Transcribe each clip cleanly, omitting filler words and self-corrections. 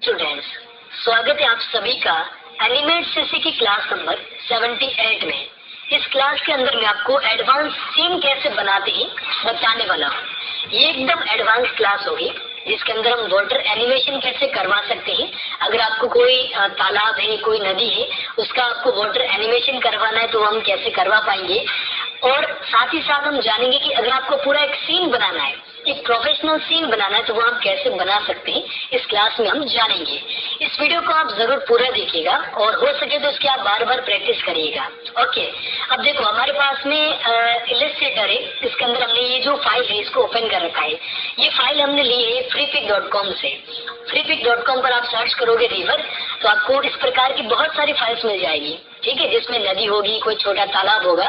Students, स्वागत है आप सभी का एनिमेट सीसी की क्लास नंबर 78 में। इस क्लास के अंदर मैं आपको एडवांस सीन कैसे बनाते हैं बताने वाला हूँ। ये एकदम एडवांस क्लास होगी जिसके अंदर हम वाटर एनिमेशन कैसे करवा सकते हैं। अगर आपको कोई तालाब है, कोई नदी है, उसका आपको वाटर एनिमेशन करवाना है तो हम कैसे करवा पाएंगे। और साथ ही साथ हम जानेंगे कि अगर आपको पूरा एक सीन बनाना है, एक प्रोफेशनल सीन बनाना है, तो वो हम कैसे बना सकते हैं, इस क्लास में हम जानेंगे। इस वीडियो को आप जरूर पूरा देखिएगा और हो सके तो इसकी आप बार बार प्रैक्टिस करिएगा। ओके, अब देखो हमारे पास में इलस्ट्रेटर है। इसके अंदर हमने ये जो फाइल है इसको ओपन कर रखा है। ये फाइल हमने ली है freepik.com से। freepik.com पर आप सर्च करोगे रिवर, तो आपको इस प्रकार की बहुत सारी फाइल्स मिल जाएगी, ठीक है, जिसमें नदी होगी, कोई छोटा तालाब होगा,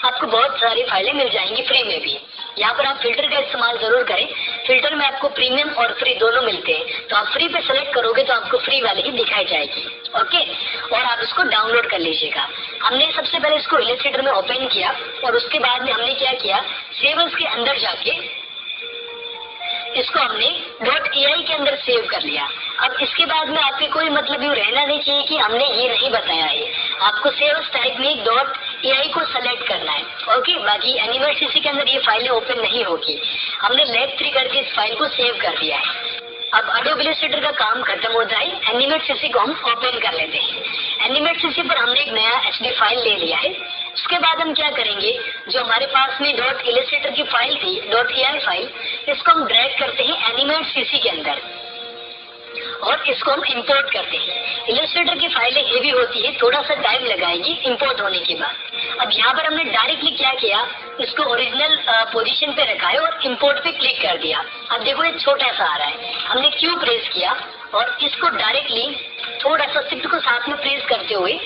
आपको बहुत सारी फाइलें मिल जाएंगी फ्री में भी। यहाँ पर आप फिल्टर का इस्तेमाल जरूर करें। फिल्टर में आपको प्रीमियम और फ्री दोनों मिलते हैं, तो आप फ्री पे सेलेक्ट करोगे तो आपको फ्री वाली ही दिखाई जाएगी। ओके, और आप इसको डाउनलोड कर लीजिएगा। हमने सबसे पहले इसको इलस्ट्रेटर में ओपन किया और उसके बाद में हमने क्या किया, सेव्स के अंदर जाके इसको हमने .ai के अंदर सेव कर लिया। अब इसके बाद में आपके कोई मतलब यूँ रहना नहीं चाहिए कि हमने ये नहीं बताया है। आपको सेव्स टाइप में .ai को सेलेक्ट करना है। ओके, बाकी एनिमेट सीसी के अंदर ये फाइलें ओपन नहीं होगी। हमने लेफ्ट 3 करके इस फाइल को सेव कर दिया है। अब एडोब इलस्ट्रेटर का काम खत्म होता है, एनिमेट सीसी को हम ओपन कर लेते हैं। एनिमेट सीसी पर हमने एक नया एचडी फाइल ले लिया है। उसके बाद हम क्या करेंगे, जो हमारे पास में .इलस्ट्रेटर की फाइल थी, .ai फाइल, इसको हम ड्रैग करते हैं एनिमेट सीसी के अंदर और इसको हम इंपोर्ट करते हैं। इलस्ट्रेटर की फाइलें हेवी होती है, थोड़ा सा टाइम लगाएगी इंपोर्ट होने के बाद। अब यहाँ पर हमने डायरेक्टली क्या किया, इसको ओरिजिनल पोजीशन पे रखा है और इंपोर्ट पे क्लिक कर दिया। अब देखो ये छोटा सा आ रहा है, हमने क्यू प्रेस किया और इसको डायरेक्टली थोड़ा सा शिफ्ट को साथ में प्रेस करते हुए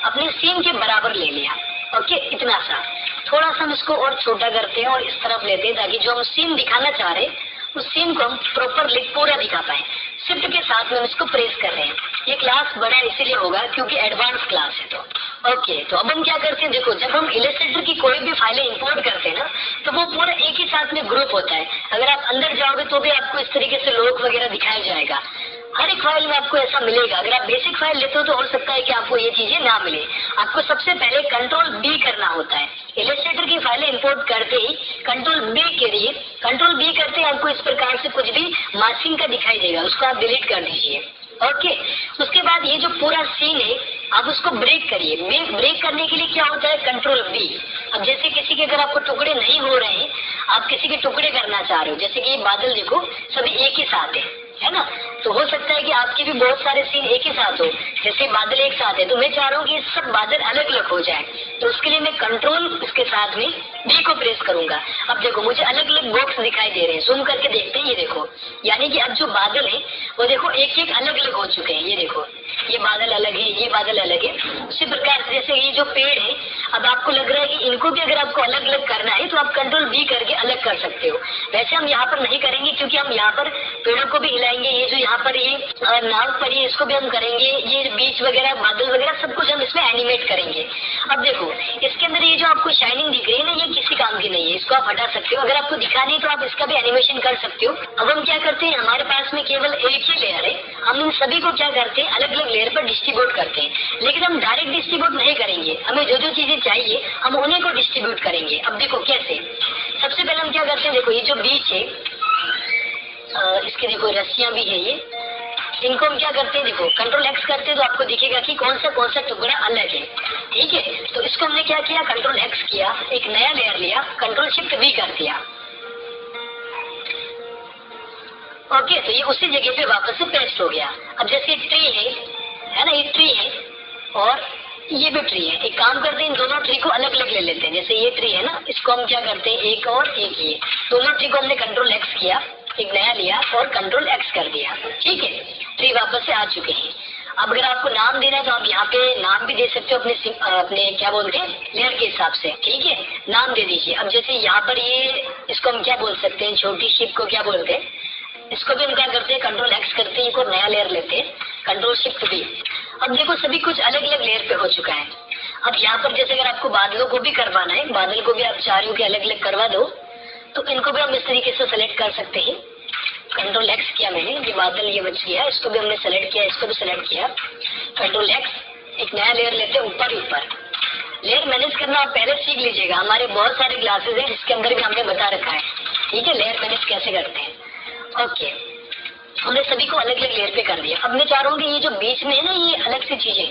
अपने सीन के बराबर ले लिया। ओके, इतना सा। थोड़ा सा हम इसको और छोटा करते हैं और इस तरफ लेते हैं ताकि जो हम सीन दिखाना चाह रहे हैं उस सीन को हम प्रॉपरली पूरा दिखा पाए। शिफ्ट के साथ में हम इसको प्रेस कर रहे हैं। ये क्लास बड़ा इसीलिए होगा क्योंकि एडवांस क्लास है। तो ओके, तो अब हम क्या करते हैं, देखो जब हम इलस्ट्रेटर की कोई भी फाइलें इंपोर्ट करते हैं ना, तो वो पूरा एक ही साथ में ग्रुप होता है। अगर आप अंदर जाओगे तो भी आपको इस तरीके से लोग वगैरह दिखाया जाएगा। हर एक फाइल में आपको ऐसा मिलेगा। अगर आप बेसिक फाइल लेते हो तो हो सकता है कि आपको ये चीजें ना मिले। आपको सबसे पहले कंट्रोल बी करना होता है। इलस्ट्रेटर की फाइलें इंपोर्ट करते ही कंट्रोल बी करिए। कंट्रोल बी करते ही आपको इस प्रकार से कुछ भी मार्किंग का दिखाई देगा, उसको आप डिलीट कर दीजिए। ओके, उसके बाद ये जो पूरा सीन है आप उसको ब्रेक करिए। ब्रेक करने के लिए क्या होता है, कंट्रोल बी। अब जैसे किसी के अगर आपको टुकड़े नहीं हो रहे हैं, आप किसी के टुकड़े करना चाह रहे हो, जैसे कि ये बादल देखो सभी एक ही साथ है ना, तो हो सकता है कि आपके भी बहुत सारे सीन एक ही साथ हो। जैसे बादल एक साथ है तो मैं चाह रहा हूँ कि सब बादल अलग अलग हो जाए, तो उसके लिए मैं कंट्रोल इसके साथ में बी को प्रेस करूंगा। अब देखो मुझे अलग अलग बॉक्स दिखाई दे रहे हैं, जूम करके देखते हैं, ये देखो, यानी कि अब जो बादल है वो देखो एक एक अलग अलग हो चुके हैं। ये देखो ये बादल अलग है, ये बादल अलग है। उसी प्रकार से जैसे ये जो पेड़ है, अब आपको लग रहा है कि इनको भी अगर आपको अलग अलग करना है तो आप कंट्रोल बी करके अलग कर सकते हो। वैसे हम यहाँ पर नहीं करेंगे क्योंकि हम यहाँ पर पेड़ों को भी हिलाएंगे। ये जो यहाँ पर ये नाव पर है इसको भी हम करेंगे, ये बीच वगैरह बादल वगैरह सब कुछ हम इसमें एनिमेट करेंगे। अब देखो इसके अंदर ये जो आपको शाइनिंग दिख रही है ना, ये किसी काम की नहीं है, इसको आप हटा सकते हो। अगर आपको दिखानी है तो आप इसका भी एनिमेशन कर सकते हो। अब हम क्या करते हैं, हमारे पास में केवल एक ही लेयर है, हम इन सभी को क्या करते हैं, अलग अलग लेयर पर डिस्ट्रीब्यूट करते हैं। लेकिन हम डायरेक्ट डिस्ट्रीब्यूट नहीं करेंगे, हमें जो जो चीजें चाहिए हम उन्हीं को डिस्ट्रीब्यूट करेंगे। अब देखो कैसे, सबसे पहले हम क्या करते हैं, देखो ये जो बीच है इसके देखो रस्सियां भी है, ये इनको हम क्या करते हैं, देखो कंट्रोल एक्स करते हैं तो आपको दिखेगा कि कौन सा टुकड़ा अलग है। ठीक है, तो इसको हमने क्या किया, कंट्रोल एक्स किया, एक नया लेयर लिया, कंट्रोल शिफ्ट वी कर दिया। ओके, तो ये उसी जगह पे वापस से पेस्ट हो गया। अब जैसे ट्री है ना, ये ट्री है और ये भी ट्री है। एक काम करते हैं, इन दोनों ट्री को अलग अलग ले लेते हैं। जैसे ये ट्री है ना, इसको हम क्या करते हैं, एक और एक ये दोनों ट्री को हमने कंट्रोल एक्स किया, एक नया लिया और कंट्रोल एक्स कर दिया। ठीक है, ट्री वापस से आ चुके हैं। अब अगर आपको नाम देना है तो आप यहाँ पे नाम भी दे सकते हो अपने क्या बोलते हैं लेयर के हिसाब से। ठीक है, नाम दे दीजिए। अब जैसे यहाँ पर ये इसको हम क्या बोल सकते हैं, छोटी शिप को क्या बोलते हैं, इसको भी हम क्या करते हैं, कंट्रोल एक्स करते हैं, एक और नया लेयर लेते हैं, कंट्रोल शिफ्ट भी। अब देखो सभी कुछ अलग अलग लेयर पे हो चुका है। अब यहाँ पर जैसे अगर आपको बादलों को भी करवाना है, बादल को भी आप चाह रहे हो कि अलग अलग करवा दो, तो इनको भी हम इस तरीके से सेलेक्ट कर सकते हैं। कंट्रोल एक्स किया मैंने, ये बादल ये बच गया, इसको भी हमने सेलेक्ट किया, इसको भी सेलेक्ट किया, कंट्रोल एक्स, एक नया लेयर लेते हैं ऊपर ही ऊपर। लेयर मैनेज करना आप पहले सीख लीजिएगा, हमारे बहुत सारे क्लासेस हैं जिसके अंदर भी हमने बता रखा है, ठीक है, लेयर मैनेज कैसे करते हैं। ओके, हमने सभी को अलग अलग लेयर पे कर दिया। अब मैं चाह रहा हूँ कि ये जो बीच में है ना, ये अलग सी चीजें,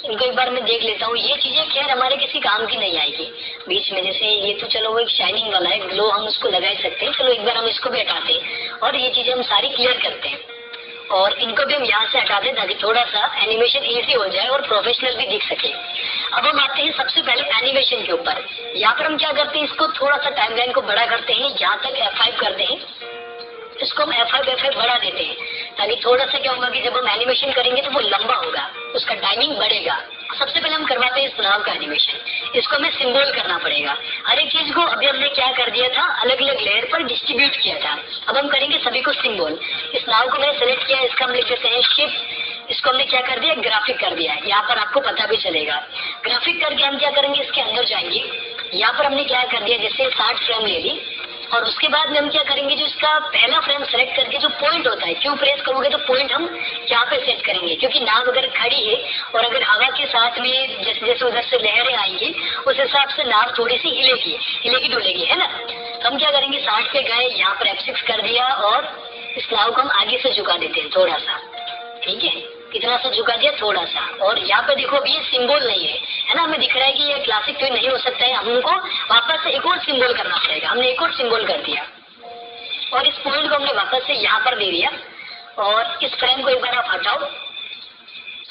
इनको एक बार मैं देख लेता हूँ। ये चीजें खैर हमारे किसी काम की नहीं आएगी बीच में, जैसे ये तो चलो वो एक शाइनिंग वाला है, ग्लो हम उसको लगा ही सकते हैं, चलो एक बार हम इसको भी हटाते हैं और ये चीजें हम सारी क्लियर करते हैं और इनको भी हम यहाँ से हटा दें ताकि थोड़ा सा एनिमेशन इजी हो जाए और प्रोफेशनल भी दिख सके। अब हम आते हैं सबसे पहले एनिमेशन के ऊपर। यहाँ पर हम क्या करते हैं, इसको थोड़ा सा टाइमलाइन को बड़ा करते हैं, यहाँ तक F5 करते हैं, इसको हम F5 बढ़ा देते हैं ताकि थोड़ा सा क्या होगा कि जब हम एनिमेशन करेंगे तो वो लंबा होगा, उसका टाइमिंग बढ़ेगा। सबसे पहले हम करवाते हैं इस नाव का एनिमेशन, इसको हमें सिंबल करना पड़ेगा। हर एक चीज को अभी हमने क्या कर दिया था, अलग अलग लेयर पर डिस्ट्रीब्यूट किया था, अब हम करेंगे सभी को सिंबल। इस नाव को मैंने सेलेक्ट किया, इसका हम लिख देते हैं शिफ्ट, इसको हमने क्या कर दिया, ग्राफिक कर दिया है, यहाँ पर आपको पता भी चलेगा। ग्राफिक करके हम क्या करेंगे, इसके अंदर जाएंगे, यहाँ पर हमने क्या कर दिया, जैसे 60 फ्रेम ले ली और उसके बाद में हम क्या करेंगे, जो इसका पहला फ्रेम सेलेक्ट करके जो पॉइंट होता है, क्यों प्रेस करोगे तो पॉइंट हम यहाँ पे सेट करेंगे, क्योंकि नाव अगर खड़ी है और अगर हवा के साथ में जैसे जैसे उधर से लहरें आएंगी उस हिसाब से नाव थोड़ी सी हिलेगी डुलेगी, है ना। तो हम क्या करेंगे, 60 पे गए, यहाँ पर F6 कर दिया और इस नाव को हम आगे से झुका देते हैं थोड़ा सा, ठीक है, कितना सा झुका दिया, थोड़ा सा। और यहाँ पे देखो अभी ये सिंबल नहीं है ना, हमें दिख रहा है कि ये क्लासिक ट्विन नहीं हो सकता है, हमको वापस से एक और सिंबल करना पड़ेगा। हमने एक और सिंबल कर दिया और इस पॉइंट को हमने वापस से यहाँ पर दे दिया और इस फ्रेम को एक बार आप हटाओ,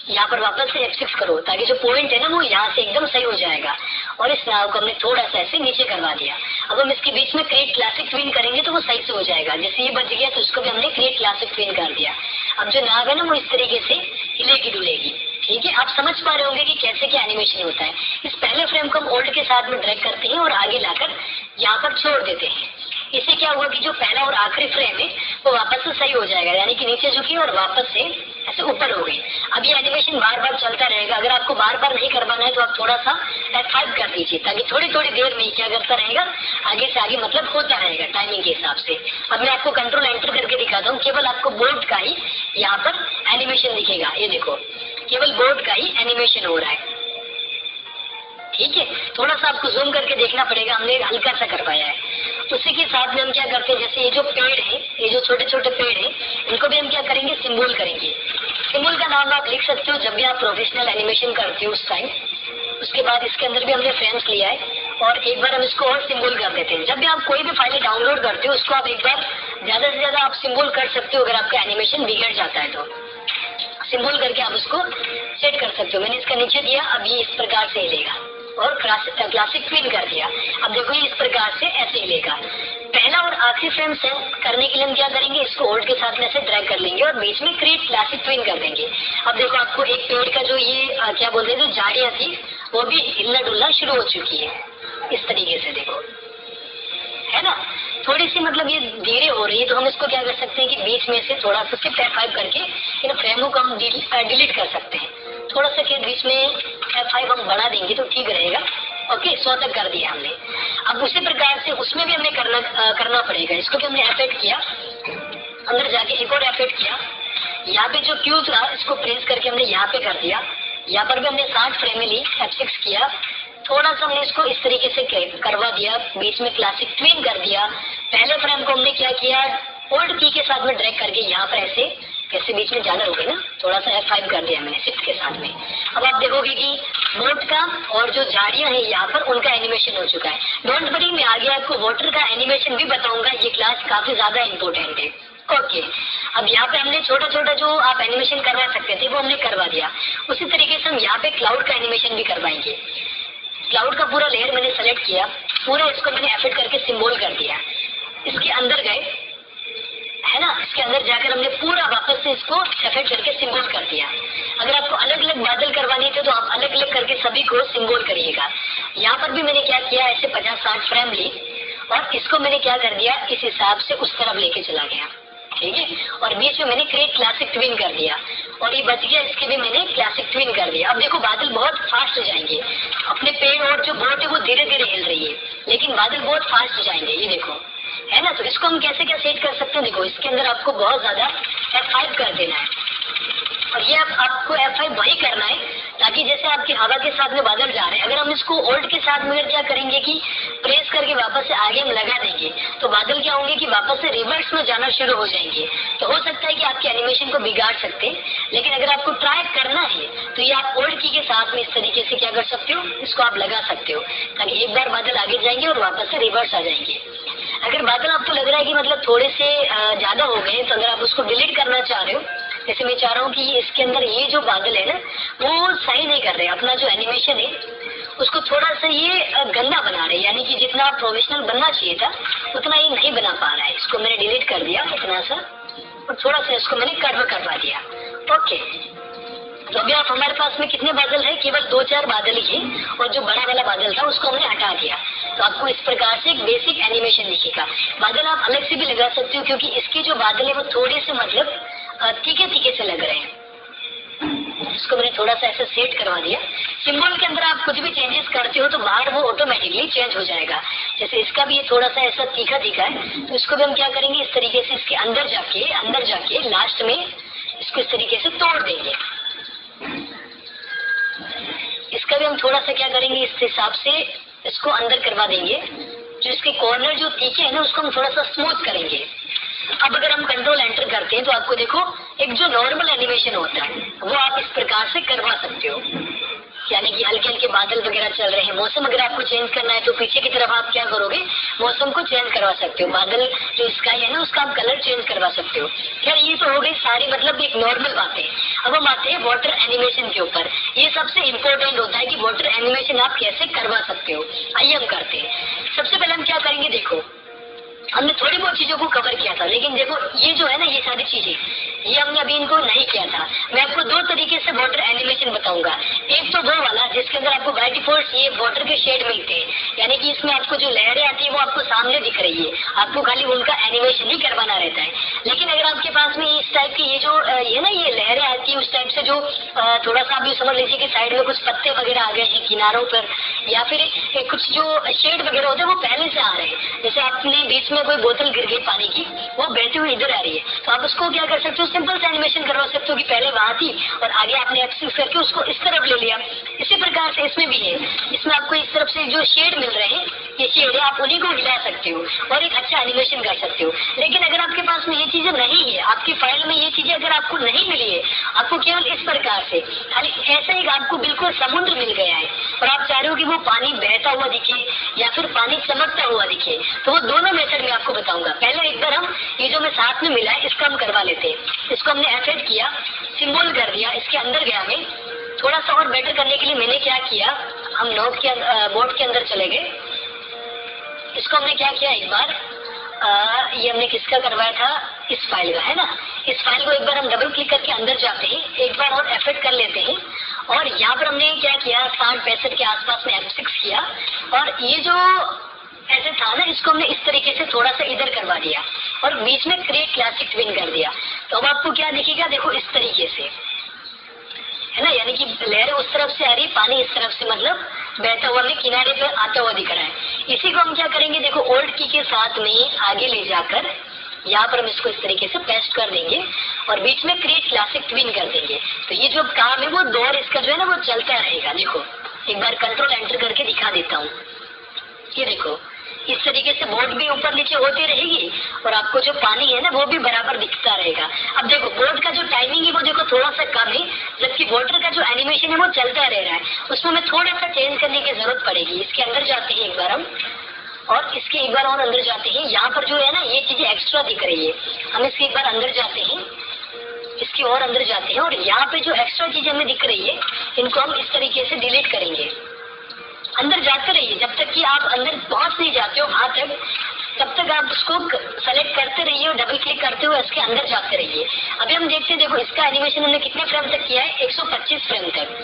यहाँ पर वापस से F6 करो ताकि जो पॉइंट है ना वो यहाँ से एकदम सही हो जाएगा और इस नाव को हमने थोड़ा सा ऐसे नीचे करवा दिया। अब हम इसके बीच में क्रिएट क्लासिक ट्विन करेंगे तो वो सही से हो जाएगा, जैसे ये बच गया तो उसको भी हमने क्रिएट क्लासिक ट्विन कर दिया। अब जो नाव है ना वो इस तरीके से हिलेगी डुलेगी, ठीक है। आप समझ पा रहे होंगे कि कैसे क्या एनिमेशन होता है। इस पहले फ्रेम को हम ओल्ड के साथ में ड्रैग करते हैं और आगे लाकर यहाँ पर छोड़ देते हैं। इससे क्या हुआ कि जो पहला और आखिरी फ्रेम है वो वापस से सही हो जाएगा, यानी कि नीचे झुकी और वापस से ऐसे ऊपर हो गई। अब ये एनिमेशन बार बार चलता रहेगा। अगर आपको बार बार नहीं करवाना है तो आप थोड़ा सा F5 कर दीजिए ताकि थोड़ी थोड़ी देर में क्या करता रहेगा, आगे से आगे मतलब होता रहेगा टाइमिंग के हिसाब से। अब मैं आपको कंट्रोल एंटर करके दिखाता हूँ, केवल आपको बोर्ड का ही यहाँ पर एनिमेशन दिखेगा। ये देखो केवल बोर्ड का ही एनिमेशन हो रहा है, ठीक है। थोड़ा सा आपको जूम करके देखना पड़ेगा, हमने हल्का सा करवाया है। उसी के साथ में हम क्या करते हैं, जैसे ये जो पेड़ है, ये जो छोटे छोटे पेड़ है, इनको भी हम क्या करेंगे, सिंबल करेंगे। सिंबल का नाम आप लिख सकते हो जब भी आप प्रोफेशनल एनिमेशन करते हो उस टाइम। उसके बाद इसके अंदर भी हमने फ्रेम्स लिया है और एक बार हम इसको और सिंबल कर देते हैं। जब भी आप कोई भी फाइल डाउनलोड करते हो उसको आप एक बार ज्यादा से ज्यादा आप सिंबल कर सकते हो, अगर आपका एनिमेशन बिगड़ जाता है तो सिंबल करके आप उसको सेट कर सकते हो। मैंने इसका नीचे दिया, अब ये इस प्रकार से हिलेगा और क्लासिक ट्विन कर दिया। अब देखो ये इस प्रकार से ऐसे हिलेगा। पहला और आखिरी फ्रेम सेट करने के लिए हम क्या करेंगे, इसको होल्ड के साथ में ऐसे ड्रैग कर लेंगे और बीच में क्रिएट क्लासिक ट्विन कर देंगे। अब देखो आपको एक पेड़ का जो ये क्या बोलते हैं, जो झाड़ियां थी वो भी हिलना डुलना शुरू हो चुकी है इस तरीके से, देखो है ना। थोड़ी सी मतलब ये धीरे हो रही है तो हम इसको क्या कर सकते हैं कि बीच में से थोड़ा सा F5 करके इन फ्रेमों को हम डिलीट कर सकते हैं। थोड़ा सा के बीच में F5 हम बढ़ा देंगे तो ठीक रहेगा। ओके, 100 तक कर दिया हमने। अब उसी प्रकार से उसमें भी हमें करना पड़ेगा। इसको भी हमने F8 किया, अंदर जाके एक और F8 किया, यहाँ पे जो क्यू था इसको प्रेस करके हमने यहाँ पे कर दिया। यहाँ पर भी हमने 60 फ्रेम ली, F6 किया, थोड़ा सा हमने इसको इस तरीके से करवा दिया, बीच में क्लासिक ट्विन कर दिया। पहले फ्रेम को हमने क्या किया, होल्ड की के साथ में ड्रैग करके यहाँ पर ऐसे बीच में जाना होगा ना, थोड़ा सा F5 कर दिया मैंने शिफ्ट के साथ में। अब आप देखोगे कि बोट का और जो झाड़ियां हैं यहाँ पर उनका एनिमेशन हो चुका है। डोंट वरी, मैं आगे आपको वाटर का एनिमेशन भी बताऊंगा, ये क्लास काफी ज्यादा इंपॉर्टेंट है। ओके, अब यहाँ पे हमने छोटा छोटा जो आप एनिमेशन करवा सकते थे वो हमने करवा दिया। उसी तरीके से हम यहाँ पे क्लाउड का एनिमेशन भी करवाएंगे। क्लाउड का पूरा लेयर मैंने सेलेक्ट किया, पूरा इसको मैंने एफेक्ट करके सिंबल कर दिया। इसके अंदर गए, है ना, इसके अंदर जाकर हमने पूरा वापस से इसको एफेक्ट करके सिंबल कर दिया। अगर आपको अलग अलग बादल करवाने थे तो आप अलग अलग करके सभी को सिंबल करिएगा। यहाँ पर भी मैंने क्या किया, ऐसे 50-60 फ्रेम ली और इसको मैंने क्या कर दिया, इस हिसाब से उस तरफ लेके चला गया, ठीक है। और बीच में मैंने क्रिएट क्लासिक ट्विन कर दिया और ये बच गया, इसके भी मैंने क्लासिक ट्विन कर दिया। अब देखो बादल बहुत फास्ट जाएंगे, अपने पेड़ और जो बोट है वो धीरे धीरे हिल रही है, लेकिन बादल बहुत फास्ट जाएंगे। ये देखो है ना। तो इसको हम कैसे क्या सेट कर सकते हैं, देखो इसके अंदर आपको बहुत ज्यादा F5 कर देना है, और ये आपको F5 वही करना है ताकि जैसे आपकी हवा के साथ में बादल जा रहे हैं, अगर हम इसको ओल्ड के साथ में क्या करेंगे कि प्रेस करके वापस से आगे हम लगा देंगे तो बादल क्या होंगे कि वापस से रिवर्स में जाना शुरू हो जाएंगे। तो हो सकता है कि आपके एनिमेशन को बिगाड़ सकते हैं, लेकिन अगर आपको ट्राई करना है तो ये आप ओल्ड की के साथ में इस तरीके से क्या कर सकते हो, इसको आप लगा सकते हो ताकि एक बार बादल आगे जाएंगे और वापस से रिवर्स आ जाएंगे। अगर बादल आपको लग रहा है कि मतलब थोड़े से ज्यादा हो गए, तो अगर आप उसको डिलीट करना चाह रहे हो, जैसे मैं चाह रहा हूँ कि इसके अंदर ये जो बादल है ना वो सही नहीं कर रहे, अपना जो एनिमेशन है उसको थोड़ा सा ये गंदा बना रहे, यानी कि जितना प्रोफेशनल बनना चाहिए था उतना ये नहीं बना पा रहा है। इसको मैंने डिलीट कर दिया इतना सा, और थोड़ा सा इसको मैंने कर्व करवा दिया। ओके, तो अभी आप हमारे पास में कितने बादल है, केवल 2-4 बादल ही है, और जो बड़ा वाला बादल था उसको हमने हटा दिया। तो आपको इस प्रकार से एक बेसिक एनिमेशन दिखेगा। बादल आप अलग से भी लगा सकते हो, क्योंकि इसके जो बादल है वो थोड़े से मतलब तीखे तीखे से लग रहे हैं। इसको मैंने थोड़ा सा ऐसे सेट करवा दिया। सिंबल के अंदर आप कुछ भी चेंजेस करते हो तो बाहर वो ऑटोमेटिकली चेंज हो जाएगा। जैसे इसका भी ये थोड़ा सा ऐसा तीखा तीखा है, तो इसको भी हम क्या करेंगे, इस तरीके से इसके अंदर जाके लास्ट में इसको इस तरीके से तोड़ देंगे। इसका भी हम थोड़ा सा क्या करेंगे, इस हिसाब से इसको अंदर करवा देंगे। जो इसके कॉर्नर जो तीखे है ना उसको हम थोड़ा सा स्मूथ करेंगे। अब अगर हम कंट्रोल एंटर करते हैं तो आपको देखो एक जो नॉर्मल एनिमेशन होता है वो आप इस प्रकार से करवा सकते हो, यानी कि हल्के हल्के बादल वगैरह चल रहे हैं। मौसम अगर आपको चेंज करना है तो पीछे की तरफ आप क्या करोगे, मौसम को चेंज करवा सकते हो। बादल जो स्काई है ना उसका आप कलर चेंज करवा सकते हो। खैर ये तो हो गई सारी मतलब एक नॉर्मल बातें। अब हम आते हैं वाटर एनिमेशन के ऊपर। ये सबसे इम्पोर्टेंट होता है कि वाटर एनिमेशन आप कैसे करवा सकते हो। आइए हम करते हैं। सबसे पहले हम क्या करेंगे, देखो हमने थोड़ी बहुत चीजों को कवर किया था, लेकिन देखो ये जो है ना ये सारी चीजें ये हमने अभी इनको नहीं किया था। मैं आपको 2 तरीके से वाटर एनिमेशन बताऊंगा। एक तो वो वाला जिसके अंदर आपको बाय डिफॉल्ट ये वाटर के शेड मिलते हैं, यानी कि इसमें आपको जो लहरें आती है वो आपको सामने दिख रही है, आपको खाली उनका एनिमेशन ही करवाना रहता है। लेकिन अगर आपके पास में इस टाइप की ये जो ये ना ये लहरें आती है उस टाइप से जो थोड़ा सा आप भी समझ लीजिए कि साइड में कुछ पत्ते वगैरह आ गए हैं किनारों पर, या फिर कुछ जो शेड वगैरह होते हैं वो पहले से आ रहे हैं। जैसे आपने बीच में कोई बोतल गिर गई पानी की, वो बहते हुए इधर आ रही है, तो आप उसको क्या कर सकते हो, सिंपल से एनिमेशन करवा सकते हो कि पहले वहां थी और आगे आपने एक्सेस करके उसको इस तरफ ले लिया। इसी प्रकार से इसमें भी है, इसमें आपको इस तरफ से जो शेड मिल रहे हैं ये शेड है, आप उन्हीं को हिला सकते हो और एक अच्छा एनिमेशन कर सकते हो। लेकिन अगर आपके पास में ये चीजें नहीं है, आपकी फाइल में ये चीजें अगर आपको नहीं मिली है, आपको केवल इस प्रकार से खाली ऐसा ही आपको बिल्कुल समुद्र मिल गया है और आप चाह रहे हो कि वो पानी बहता हुआ दिखे या फिर पानी चमकता हुआ दिखे, तो वो दोनों मेथड में आपको बताऊंगा। पहले एक बार हम ये जो मैं साथ में मिला है इसका हम करवा लेते हैं। इसको हमने एफेक्ट किया, सिंबल कर दिया, इसके अंदर गया मैं थोड़ा सा और बेटर करने के लिए मैंने क्या किया, हम नोट के बोर्ड के अंदर चले गए। इसको हमने क्या किया, एक बार ये हमने किसका करवाया था, इस फाइल का है ना। इस फाइल को एक बार हम डबल क्लिक करके अंदर जाते हैं, एक बार और एफेक्ट कर लेते हैं और यहाँ पर हमने क्या किया 60-65 के आसपास में F6 किया और ये जो ऐसे था ना इसको हमने इस तरीके से थोड़ा सा इधर करवा दिया और बीच में क्रिएट क्लासिक ट्विन कर दिया। तो अब आपको क्या दिखेगा, देखो इस तरीके से है ना, यानी कि लहरें उस तरफ से आ रही, पानी इस तरफ से मतलब बहता हुआ में किनारे पे आता हुआ दिख रहा है। इसी को हम क्या करेंगे, देखो ओल्ड की के साथ में आगे ले जाकर यहाँ पर हम इसको इस तरीके से पेस्ट कर देंगे और बीच में क्रिएट क्लासिक ट्विन कर देंगे। तो ये जो काम है वो दौर इसका जो है ना वो चलता रहेगा। देखो एक बार कंट्रोल एंटर करके दिखा देता हूँ, ये देखो इस तरीके से बोर्ड भी ऊपर नीचे होती रहेगी और आपको जो पानी है ना वो भी बराबर दिखता रहेगा। अब देखो बोर्ड का जो टाइमिंग है वो देखो थोड़ा सा कम है, जबकि वाटर का जो एनिमेशन है वो चलता रह रहा है, उसमें हमें थोड़ा सा चेंज करने की जरूरत पड़ेगी। इसके अंदर जाते हैं एक बार हम और इसके एक बार और अंदर जाते हैं। यहाँ पर जो है ना ये चीजें एक्स्ट्रा दिख रही है, हम इसके एक बार अंदर जाते हैं, इसके और अंदर जाते हैं और यहाँ पे जो एक्स्ट्रा चीजें हमें दिख रही है इनको हम इस तरीके से डिलीट करेंगे। अंदर जाते रहिए जब तक कि आप अंदर पहुंच नहीं जाते हो वहां तक, तब तक आप उसको सेलेक्ट करते रहिए और डबल क्लिक करते हुए इसके अंदर जाते रहिए। अभी हम देखते हैं, देखो इसका एनिमेशन हमने कितने फ्रेम तक किया है, 125 फ्रेम तक,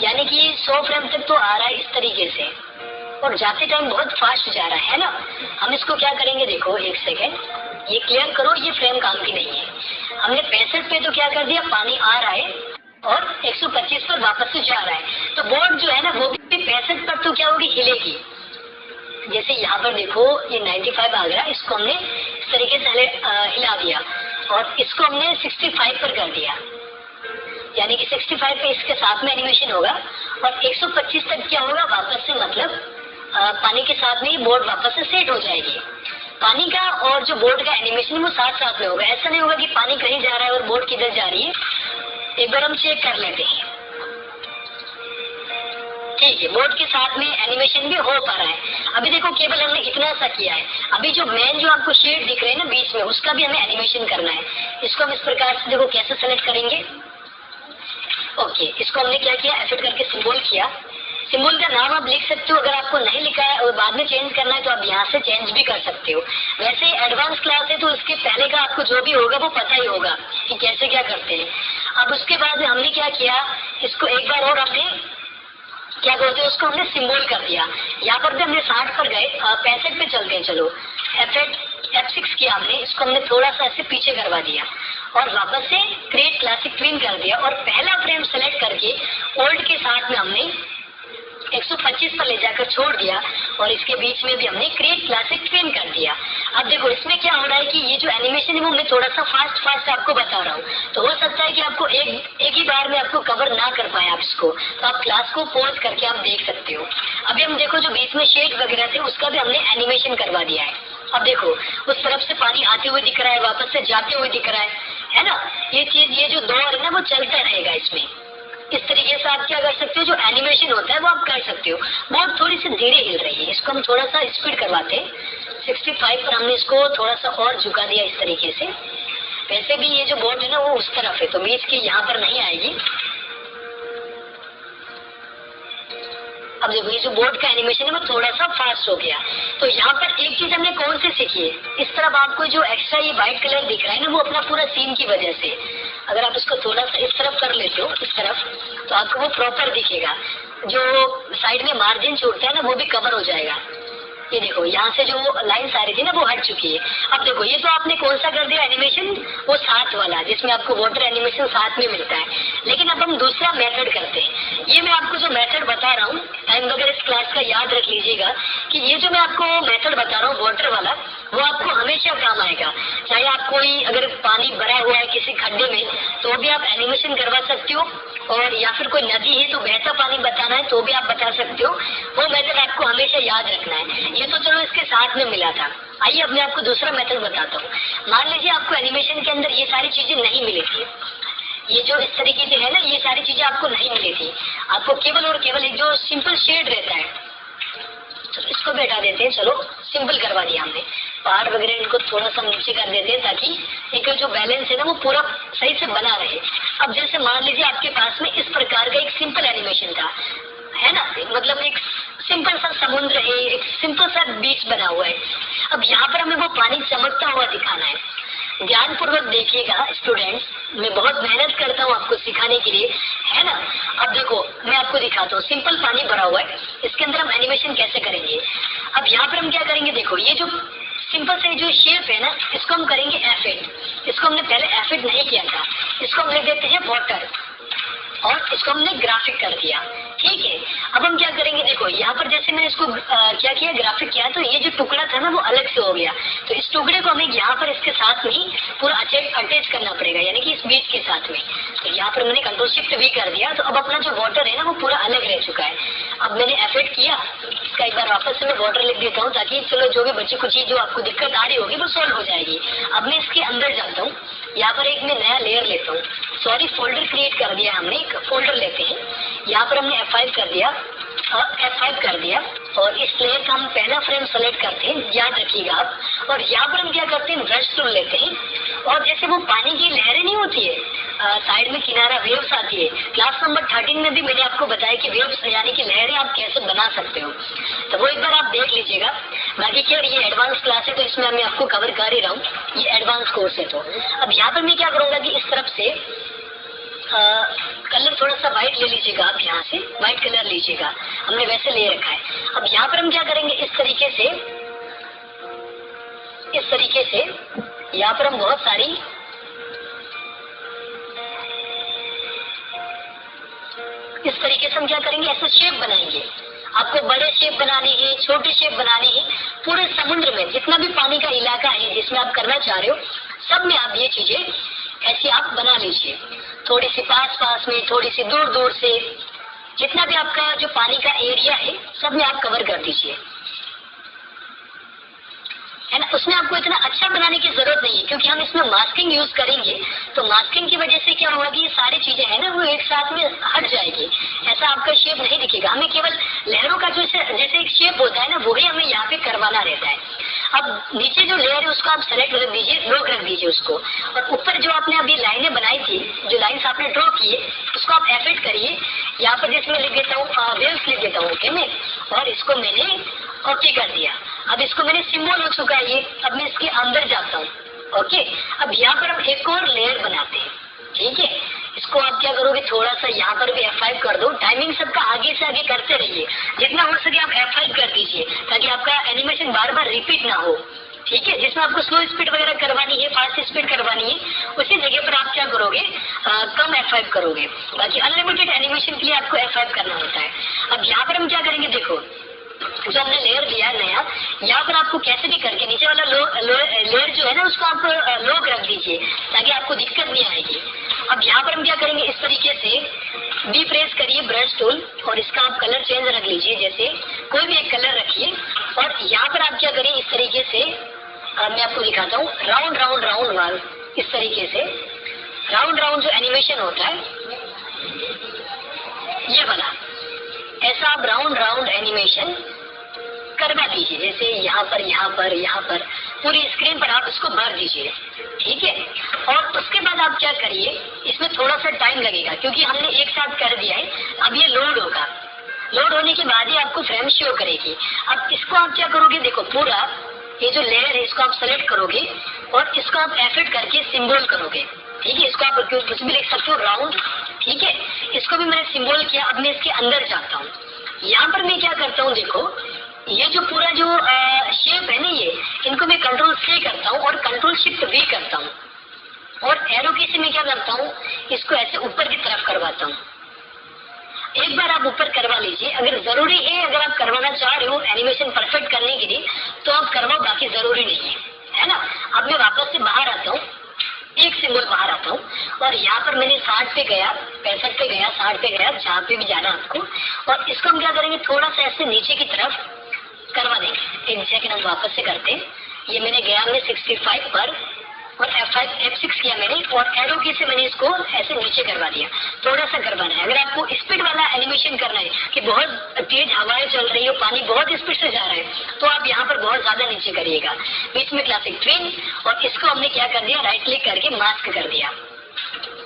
यानी कि 100 फ्रेम तक तो आ रहा है इस तरीके से और जाते टाइम बहुत फास्ट जा रहा है ना। हम इसको क्या करेंगे, देखो एक सेकेंड ये क्लियर करो, ये फ्रेम काम की नहीं है। हमने 65 पे तो क्या कर दिया, पानी आ रहा है और 125 पर वापस से जा रहा है, तो बोर्ड जो है ना वो भी 65 पर तो क्या होगी, हिलेगी। जैसे यहाँ पर देखो ये 95 आ गया, इसको हमने इस तरीके से हिला दिया और इसको हमने 65 पर कर दिया, यानी कि 65 पे इसके साथ में एनिमेशन होगा और 125 तक क्या होगा वापस से, मतलब पानी के साथ में ही बोर्ड वापस से सेट हो जाएगी। पानी का और जो बोर्ड का एनिमेशन वो साथ साथ में होगा, ऐसा नहीं होगा कि पानी कहीं जा रहा है और बोर्ड किधर जा रही है। एक बार हम चेक कर लेते हैं। ठीक है, बोर्ड के साथ में एनिमेशन भी हो पा रहा है। अभी देखो केवल हमने इतना सा किया है। अभी जो मेन जो आपको शेड दिख रहे हैं ना बीच में, उसका भी हमें एनिमेशन करना है। इसको हम इस प्रकार से देखो कैसे सेलेक्ट करेंगे। ओके, इसको हमने क्या किया, एफेक्ट करके सिंबल किया। सिंबल का नाम आप लिख सकते हो, अगर आपको नहीं लिखा है और बाद में चेंज करना है तो आप यहाँ से चेंज भी कर सकते हो। वैसे एडवांस क्लास है तो उसके पहले का आपको जो भी होगा वो पता ही होगा कि कैसे क्या करते हैं। अब उसके बाद हमने क्या किया, इसको एक बार और हमने क्या बोलते हैं, उसको हमने सिंबल कर दिया। यहाँ पर भी हमने 60 पर गए, 65 पे चलते हैं। चलो F6 किया हमने, इसको हमने थोड़ा सा ऐसे पीछे करवा दिया और वापस से क्रिएट क्लासिक ट्विन कर दिया और पहला फ्रेम सेलेक्ट करके ओल्ड के साथ में हमने 125 पर ले जाकर छोड़ दिया और इसके बीच में भी हमने क्रिएट क्लासिक ट्विन कर दिया। अब देखो इसमें क्या हो रहा है कि ये जो एनिमेशन है वो मैं थोड़ा सा फास्ट आपको बता रहा हूँ, तो हो सकता है कि आपको एक ही बार में आपको कवर ना कर पाए आप इसको, तो आप क्लास को पॉज करके आप देख सकते हो। अभी हम देखो जो बीच में शेड वगैरह थे उसका भी हमने एनिमेशन करवा दिया है। अब देखो उस तरफ से पानी आते हुए दिख रहा है, वापस से जाते हुए दिख रहा है ना। ये चीज, ये जो दौर है ना वो चलता रहेगा इसमें। इस तरीके से आप क्या कर सकते हो, जो एनिमेशन होता है वो आप कर सकते हो। बहुत थोड़ी सी धीरे हिल रही है, इसको हम थोड़ा सा स्पीड करवाते हैं। 65 पर हमने इसको थोड़ा सा और झुका दिया इस तरीके से। वैसे भी ये जो बोर्ड है ना वो उस तरफ है तो बीच की यहाँ पर नहीं आएगी। अब देखो ये जो बोर्ड का एनिमेशन है वो थोड़ा सा फास्ट हो गया। तो यहाँ पर एक चीज हमने कौन सी सीखी है, इस तरफ आपको जो एक्स्ट्रा ये व्हाइट कलर दिख रहा है ना वो अपना पूरा सीन की वजह से, अगर आप इसको थोड़ा सा इस तरफ कर लेते हो, इस तरफ, तो आपको वो प्रॉपर दिखेगा। जो साइड में मार्जिन छूटता है ना वो भी कवर हो जाएगा। ये देखो यहाँ से जो लाइन्स आ रही थी ना वो हट चुकी है। अब देखो ये तो आपने कौन सा कर दिया एनिमेशन, वो साथ वाला जिसमें आपको वाटर एनिमेशन साथ में मिलता है। लेकिन अब हम दूसरा मेथड करते हैं। ये मैं आपको जो मेथड बता रहा हूँ, टाइम वगैरह इस क्लास का याद रख लीजिएगा कि ये जो मैं आपको मेथड बता रहा हूँ वाटर वाला, वो आपको हमेशा काम आएगा। चाहे आप कोई अगर पानी भरा हुआ है किसी खड्डे में तो भी आप एनिमेशन करवा सकते हो, और या फिर कोई नदी है तो बहता पानी बताना है तो भी आप बता सकते हो। वो मेथड आपको हमेशा याद रखना है। ये तो चलो इसके साथ में मिला था। आइए अब मैं आपको दूसरा मेथड बताता हूँ। मान लीजिए आपको एनिमेशन के अंदर ये सारी चीजें नहीं मिली थी, ये जो इस तरीके से है ना, ये सारी चीजें आपको नहीं मिली थी। आपको केवल और केवल एक जो सिंपल शेड रहता है, तो इसको भी हटा देते हैं। चलो सिंपल करवा दिया हमने, पहाड़ वगैरह इनको थोड़ा सा नीचे कर देते हैं ताकि एक जो बैलेंस है ना वो पूरा सही से बना रहे। अब जैसे मान लीजिए आपके पास में इस प्रकार का एक सिंपल एनिमेशन था, है ना, मतलब एक सिंपल सा समुद्र है, एक सिंपल सा बीच बना हुआ है। अब यहाँ पर हमें वो पानी चमकता हुआ दिखाना है। ध्यान पूर्वक देखिएगा स्टूडेंट्स, मैं बहुत मेहनत करता हूँ आपको सिखाने के लिए, है ना। अब देखो मैं आपको दिखाता हूँ, सिंपल पानी भरा हुआ है, इसके अंदर हम एनिमेशन कैसे करेंगे। अब यहाँ पर हम क्या करेंगे, देखो ये जो सिंपल से जो शेप है ना, इसको हम करेंगे एफेक्ट। इसको हमने पहले एफेक्ट नहीं किया था, इसको हम लिख देते हैं वाटर और इसको हमने ग्राफिक कर दिया। ठीक है, अब हम क्या करेंगे, देखो यहाँ पर जैसे मैंने इसको क्या किया, ग्राफिक किया, तो ये जो टुकड़ा था ना वो अलग से हो गया। तो इस टुकड़े को हमें यहाँ पर इसके साथ में ही पूरा अटैच करना पड़ेगा, यानी कि इस बीच के साथ में। तो यहाँ पर मैंने कंट्रोल शिफ्ट भी कर दिया, तो अब अपना जो वाटर है ना वो पूरा अलग रह चुका है। अब मैंने एफेक्ट किया, इसका एक बार वापस से मैं वाटर लिख देता हूँ ताकि चलो जो भी बच्चे कुछ चीज जो आपको दिक्कत आ रही होगी वो सॉल्व हो जाएगी। अब मैं इसके अंदर जाता हूँ, यहाँ पर एक मैं नया लेयर लेता हूँ, सॉरी फोल्डर क्रिएट कर दिया हमने, एक फोल्डर लेते हैं। यहाँ पर हमने F5 कर दिया और F5 कर दिया और इस लेयर का हम पहला फ्रेम सेलेक्ट करते हैं, याद रखिएगा आप। और यहाँ पर हम क्या करते हैं, ब्रश टूल लेते हैं और जैसे वो पानी की लहरें नहीं होती है, साइड में किनारा वेव्स आती है। क्लास नंबर 13 में भी मैंने आपको बताया कि वेव्स यानी कि लहरें आप कैसे बना सकते हो, तो वो एक बार आप देख लीजिएगा। बाकी क्या, ये एडवांस क्लास है तो इसमें मैं आपको कवर कर ही रहा हूँ, ये एडवांस कोर्स है। तो अब यहाँ पर मैं क्या करूँगा कि इस तरफ से कलर थोड़ा सा व्हाइट ले लीजिएगा, आप यहाँ से व्हाइट कलर लीजिएगा, हमने वैसे ले रखा है। अब यहाँ पर हम क्या करेंगे, इस तरीके से यहाँ पर हम बहुत सारी इस तरीके से हम क्या करेंगे, ऐसे शेप बनाएंगे। आपको बड़े शेप बनाने हैं, छोटे शेप बनाने हैं, पूरे समुद्र में जितना भी पानी का इलाका है जिसमें आप करना चाह रहे हो, सब में आप ये चीजें ऐसी आप बना लीजिए। थोड़ी सी पास पास में, थोड़ी सी दूर दूर से, जितना भी आपका जो पानी का एरिया है सब में आप कवर कर दीजिए, है ना। उसमें आपको इतना अच्छा बनाने की जरूरत नहीं है, क्योंकि हम इसमें मास्किंग यूज करेंगे, तो मास्किंग की वजह से क्या होगा कि ये सारी चीजें है ना वो एक साथ में हट जाएगी, ऐसा आपका शेप नहीं दिखेगा। हमें केवल लहरों का जो जैसे एक शेप होता है ना, वही हमें यहाँ पे करवाना रहता है। अब नीचे जो लेयर है उसको आप सेलेक्ट रख दीजिए, लोग रख दीजिए उसको, और ऊपर जो आपने अभी लाइनें बनाई थी, जो लाइन्स आपने ड्रॉ किए, उसको आप एफेक्ट करिए। यहाँ पर जैसे मैं लिख देता हूँ वेव्स लिख देता हूँ, ओके में, और इसको मैंने ओके कर दिया। अब इसको मैंने सिंबल हो चुका है ये, अब मैं इसके अंदर जाता हूँ, ओके। अब यहाँ पर हम एक और लेयर बनाते हैं, ठीक है। इसको आप क्या करोगे, थोड़ा सा यहाँ पर भी F5 कर दो, टाइमिंग सबका आगे से आगे करते रहिए, जितना हो सके आप F5 कर दीजिए, ताकि आपका एनिमेशन बार बार रिपीट ना हो, ठीक है। जिसमें आपको स्लो स्पीड वगैरह करवानी है, फास्ट स्पीड करवानी है, उसी जगह पर आप क्या करोगे, कम F5 करोगे। बाकी अनलिमिटेड एनिमेशन के लिए आपको F5 करना होता है। अब यहाँ पर हम क्या करेंगे, देखो जो हमने लेयर दिया नया, यहाँ पर आपको कैसे भी करके नीचे वाला लेयर जो है ना उसको आप लोग रख दीजिए, ताकि आपको दिक्कत नहीं आएगी। अब यहाँ पर हम क्या करेंगे, इस तरीके से बी प्रेस करिए ब्रश टूल, और इसका आप कलर चेंज रख लीजिए, जैसे कोई भी एक कलर रखिए, और यहाँ पर आप क्या करें, इस तरीके से मैं आपको दिखाता हूँ, राउंड राउंड राउंड वाल, इस तरीके से राउंड राउंड जो एनिमेशन होता है ये वाला, ऐसा आप राउंड राउंड एनिमेशन करवा दीजिए, जैसे यहाँ पर यहाँ पर यहाँ पर पूरी स्क्रीन पर आप इसको भर दीजिए, ठीक है। और उसके बाद आप क्या करिए, इसमें थोड़ा सा टाइम लगेगा क्योंकि हमने एक साथ कर दिया है। अब ये लोड होगा, लोड होने के बाद ही आपको फ्रेम शो करेगी। अब इसको आप क्या करोगे, देखो पूरा ये जो लेयर है इसको आप सेलेक्ट करोगे और इसको आप एफेक्ट करके सिंबल करोगे, ठीक है। इसको आप कुछ भी लिख सकते हो, राउंड, ठीक है। इसको भी मैंने सिंबल किया। अब मैं इसके अंदर जाता हूँ, यहाँ पर मैं क्या करता हूँ, देखो ये जो पूरा जो शेप है ना, ये इनको मैं कंट्रोल C करता हूँ और कंट्रोल शिफ्ट V करता हूँ, और एरो की से मैं क्या करता हूँ, इसको ऐसे ऊपर की तरफ करवाता हूँ। एक बार आप ऊपर करवा लीजिए, अगर जरूरी है, अगर आप करवाना चाह रहे हो एनिमेशन परफेक्ट करने के लिए तो आप करवाओ, बाकी जरूरी नहीं है ना। अब मैं वापस से बाहर आता हूँ, एक सिंबल बाहर आता हूँ, और यहाँ पर मैंने 60 पे गया, 65 पे गया, 60 पे गया, जहाँ पे भी जाना आपको, और इसको हम क्या करेंगे, थोड़ा सा ऐसे नीचे की तरफ करवा देंगे। एक सेकंड हम वापस से करते हैं। ये मैंने गया मैं 65 पर, और F5 F6 किया मैंने, और एरो की से मैंने इसको ऐसे नीचे करवा दिया। थोड़ा सा करवाना है। अगर आपको स्पीड वाला एनिमेशन करना है कि बहुत तेज हवाएं चल रही है, पानी बहुत स्पीड से जा रहा है, तो आप यहाँ पर बहुत ज्यादा नीचे करिएगा। बीच में क्लासिक ट्विन, और इसको हमने क्या कर दिया, राइट क्लिक करके मास्क कर दिया।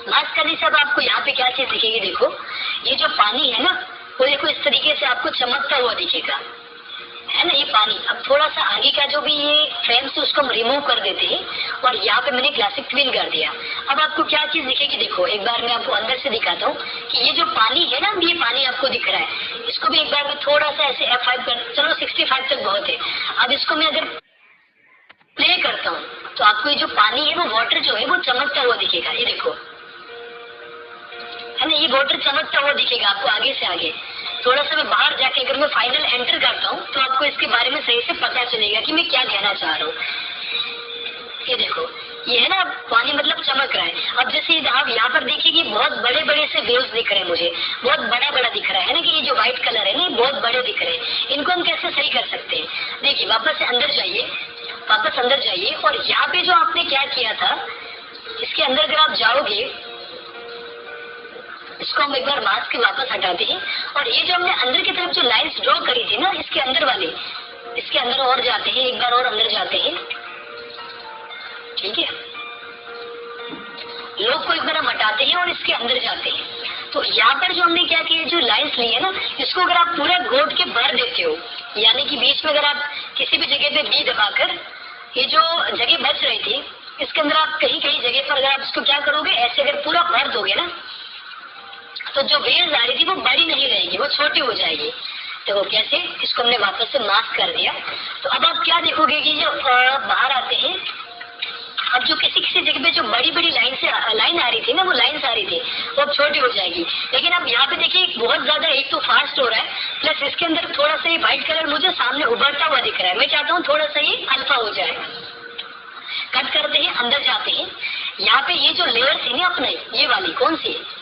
मास्क करने से अब आपको यहाँ पे क्या चीज दिखेगी, देखो ये जो पानी है ना, वो देखो इस तरीके से आपको चमकता हुआ दिखेगा, है ना, ये पानी। अब थोड़ा सा आगे का जो भी ये फ्रेम से उसको हम रिमूव कर देते हैं, और यहाँ पे मैंने क्लासिक ट्विन कर दिया। अब आपको क्या चीज दिखेगी, देखो एक बार मैं आपको अंदर से दिखाता हूँ कि ये जो पानी है ना, ये पानी आपको दिख रहा है, इसको भी एक बार मैं थोड़ा सा ऐसे F5 कर, चलो 65 तक बहुत है। अब इसको मैं अगर प्ले करता हूँ तो आपको ये जो पानी है, वो वाटर जो है वो चमकता हुआ दिखेगा, ये देखो, है ना, ये वाटर चमकता हुआ दिखेगा आपको आगे से आगे। थोड़ा सा मैं बाहर जाके अगर मैं फाइनल एंटर करता हूँ तो आपको इसके बारे में सही से पता चलेगा कि मैं क्या कहना चाह रहा हूँ। ये देखो, ये है ना पानी मतलब चमक रहा है। अब जैसे आप यहाँ पर देखिए कि बहुत बड़े बड़े से वेव्स दिख रहे हैं, मुझे बहुत बड़ा बड़ा दिख रहा है ना, कि ये जो व्हाइट कलर है ना, ये बहुत बड़े दिख रहे हैं। इनको हम कैसे सही कर सकते हैं, देखिए वापस से अंदर जाइए, वापस अंदर जाइए, और यहाँ पे जो आपने क्या किया था, इसके अंदर अगर आप जाओगे, इसको हम एक बार मास्क के वापस हटाते हैं, और ये जो हमने अंदर की तरफ जो लाइंस ड्रॉ करी थी ना, इसके अंदर वाले, इसके अंदर और जाते हैं, एक बार और अंदर जाते हैं, ठीक है। लोग को एक बार हम हटाते हैं और इसके अंदर जाते हैं। तो यहाँ पर जो हमने क्या किया, जो लाइंस ली है ना, इसको अगर आप पूरा गोद के भर देते हो, यानी कि बीच में अगर आप किसी भी जगह पे बी दबाकर, ये जो जगह बच रही थी इसके अंदर आप कहीं कहीं जगह पर अगर आप इसको क्या करोगे, ऐसे अगर पूरा भर दोगे ना, तो जो वेव्स आ रही थी वो बड़ी नहीं रहेगी, वो छोटी हो जाएगी। देखो कैसे, इसको हमने वापस से मास्क कर दिया। तो अब आप क्या देखोगे कि जो बाहर आते हैं, अब जो किसी किसी जगह पे जो बड़ी बड़ी लाइन आ रही थी ना, वो लाइन्स आ रही थी, वो अब छोटी हो जाएगी। लेकिन अब यहाँ पे देखिए बहुत ज्यादा एक तो फास्ट हो रहा है, प्लस इसके अंदर थोड़ा सा ये व्हाइट कलर मुझे सामने उभरता हुआ दिख रहा है। मैं चाहता हूँ थोड़ा सा ये अल्फा हो जाए। कट करते ही अंदर जाते हैं, यहाँ पे ये जो लेयर थी ना अपने, ये वाली कौन सी है,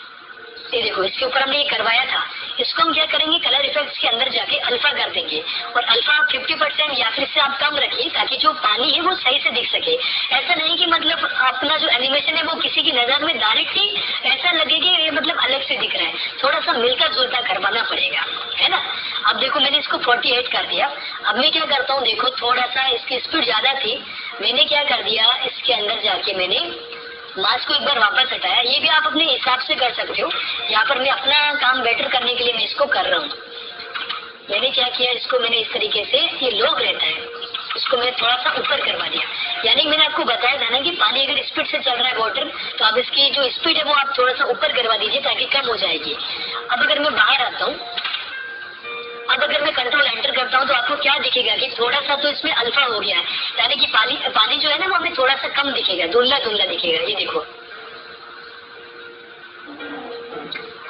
ये देखो, इसके ऊपर हमने ये करवाया था, इसको हम क्या करेंगे, कलर इफेक्ट्स के अंदर जाके अल्फा कर देंगे। और अल्फा आप 50% या फिर इससे आप कम रखिए, ताकि जो पानी है वो सही से दिख सके। ऐसा नहीं कि मतलब अपना जो एनिमेशन है वो किसी की नजर में डायरेक्ट ही ऐसा लगे कि ये मतलब अलग से दिख रहा है, थोड़ा सा मिलता जुलता करवाना पड़ेगा, है ना। अब देखो मैंने इसको 48 कर दिया। अब मैं क्या करता हूँ, देखो थोड़ा सा इसकी स्पीड ज्यादा थी, मैंने क्या कर दिया, इसके अंदर जाके मैंने मास्क को एक बार वापस हटाया। ये भी आप अपने हिसाब से कर सकते हो, यहाँ पर मैं अपना काम बेटर करने के लिए मैं इसको कर रहा हूँ। मैंने क्या किया, इसको मैंने इस तरीके से, ये लोग रहता है, इसको मैं थोड़ा सा ऊपर करवा दिया। यानी मैंने आपको बताया था ना कि पानी अगर स्पीड से चल रहा है वाटर, तो आप इसकी जो स्पीड है वो आप थोड़ा सा ऊपर करवा दीजिए ताकि कम हो जाएगी। अब अगर मैं बाहर आता हूँ, अब अगर मैं कंट्रोल एंटर करता हूँ तो आपको क्या दिखेगा कि थोड़ा सा तो इसमें अल्फा हो गया है, यानी कि पानी जो है ना वो हमें थोड़ा सा कम दिखेगा, धुंधला धुंधला दिखेगा। ये देखो,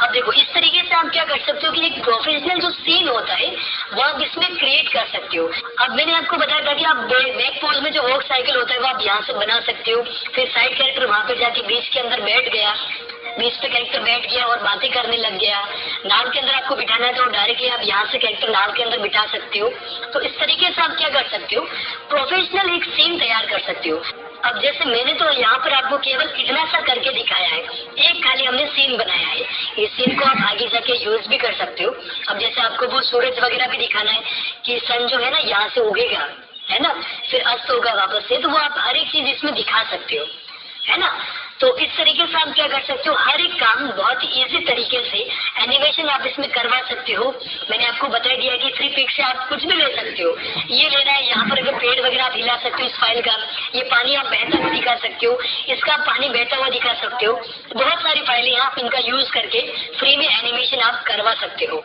अब देखो इस तरीके से आप क्या कर सकते हो कि एक प्रोफेशनल जो सीन होता है वो आप इसमें क्रिएट कर सकते हो। अब मैंने आपको बताया था कि आप बैक पोज में जो वॉक साइकिल होता है वो आप यहाँ से बना सकते हो। फिर साइड कैरेक्टर वहां पे जाके बीच के अंदर बैठ गया, बीच पे कैरेक्टर बैठ गया और बातें करने लग गया। नाव के अंदर आपको बिठाना है तो डायरेक्टली आप यहाँ से कैरेक्टर नाव के अंदर बिठा सकते हो। तो इस तरीके से आप क्या कर सकते हो, प्रोफेशनल एक सीन तैयार कर सकते हो। अब जैसे मैंने तो यहाँ पर आपको केवल इतना सा करके दिखाया है, एक खाली हमने सीन बनाया है। इस सीन को आप आगे जाके यूज भी कर सकते हो। अब जैसे आपको वो सूरज वगैरह भी दिखाना है कि सन जो है ना यहाँ से उगेगा, है ना, फिर अस्त होगा वापस से, तो वो आप हर एक चीज इसमें दिखा सकते हो, है ना। तो इस तरीके से आप क्या कर सकते हो, हर एक काम बहुत ही इजी तरीके से एनिमेशन आप इसमें करवा सकते हो। मैंने आपको बता दिया कि फ्री पिक से आप कुछ भी ले सकते हो। ये लेना है, यहाँ पर अगर पेड़ वगैरह आप हिला सकते हो इस फाइल का, ये पानी आप बहता हुआ दिखा सकते हो, इसका पानी बहता हुआ दिखा सकते हो। बहुत सारी फाइलें आप इनका यूज करके फ्री में एनिमेशन आप करवा सकते हो।